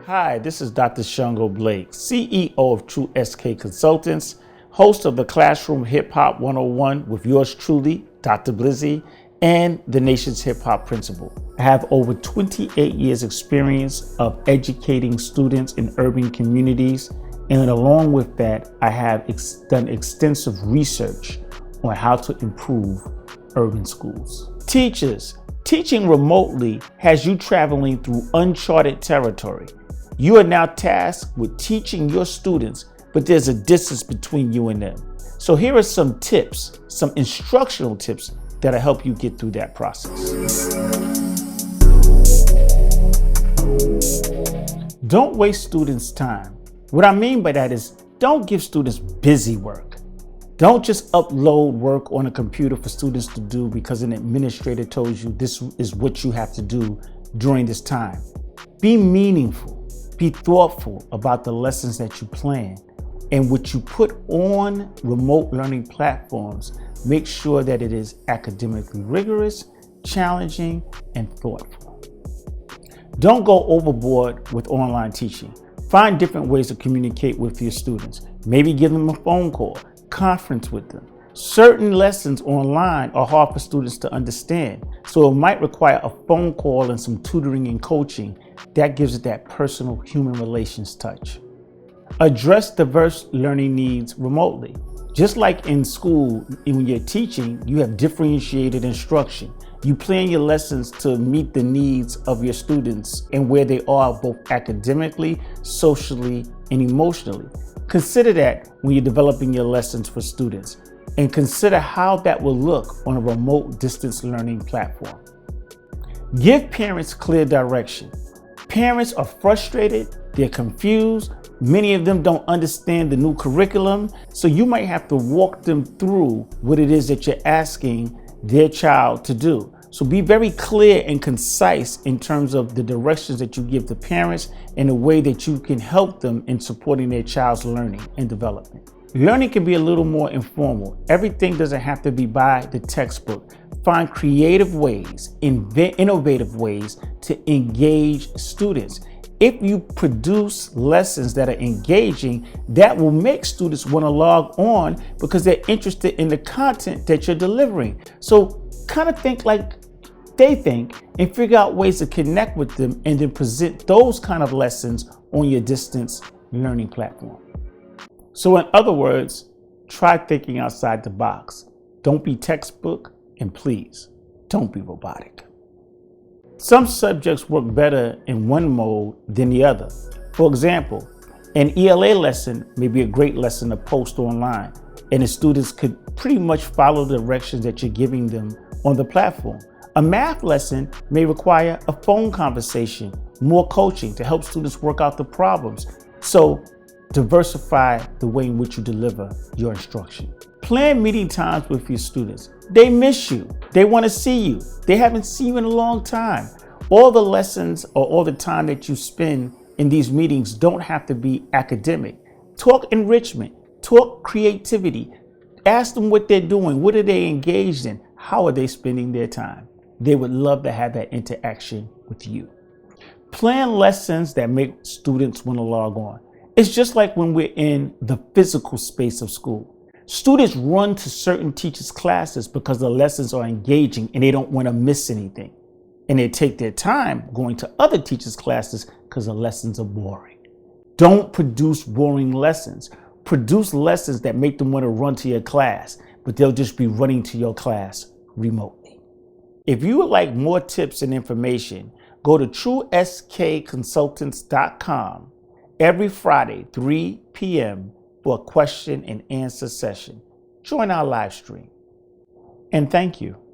Hi, this is Dr. Shungo Blake, CEO of True SK Consultants, host of the Classroom Hip Hop 101 with yours truly, Dr. Blizzy, and the nation's hip hop principal. I have over 28 years experience of educating students in urban communities, and along with that, I have done extensive research on how to improve urban schools. Teachers, teaching remotely has you traveling through uncharted territory. You are now tasked with teaching your students, but there's a distance between you and them. So here are some tips, some instructional tips that'll help you get through that process. Don't waste students' time. What I mean by that is don't give students busy work. Don't just upload work on a computer for students to do because an administrator told you this is what you have to do during this time. Be meaningful. Be thoughtful about the lessons that you plan, and what you put on remote learning platforms, make sure that it is academically rigorous, challenging, and thoughtful. Don't go overboard with online teaching. Find different ways to communicate with your students. Maybe give them a phone call, conference with them. Certain lessons online are hard for students to understand, so it might require a phone call and some tutoring and coaching. That gives it that personal human relations touch. Address diverse learning needs remotely. Just like in school, when you're teaching, you have differentiated instruction. You plan your lessons to meet the needs of your students and where they are both academically, socially, and emotionally. Consider that when you're developing your lessons for students, and consider how that will look on a remote distance learning platform. Give parents clear direction. Parents are frustrated, they're confused, many of them don't understand the new curriculum, so you might have to walk them through what it is that you're asking their child to do. So be very clear and concise in terms of the directions that you give the parents and the way that you can help them in supporting their child's learning and development. Learning can be a little more informal. Everything doesn't have to be by the textbook. Find creative ways, innovative ways to engage students. If you produce lessons that are engaging, that will make students want to log on because they're interested in the content that you're delivering. So kind of think like they think and figure out ways to connect with them and then present those kind of lessons on your distance learning platform. So in other words, try thinking outside the box. Don't be textbook, and please, don't be robotic. Some subjects work better in one mode than the other. For example, an ELA lesson may be a great lesson to post online, and the students could pretty much follow the directions that you're giving them on the platform. A math lesson may require a phone conversation, more coaching to help students work out the problems. So diversify the way in which you deliver your instruction. Plan meeting times with your students. They miss you. They want to see you. They haven't seen you in a long time. All the lessons or all the time that you spend in these meetings don't have to be academic. Talk enrichment, talk creativity. Ask them what they're doing. What are they engaged in? How are they spending their time? They would love to have that interaction with you. Plan lessons that make students want to log on. It's just like when we're in the physical space of school. Students run to certain teachers' classes because the lessons are engaging and they don't want to miss anything. And they take their time going to other teachers' classes because the lessons are boring. Don't produce boring lessons. Produce lessons that make them want to run to your class, but they'll just be running to your class remotely. If you would like more tips and information, go to trueskconsultants.com every Friday, 3 p.m. for a question and answer session. Join our live stream. And thank you.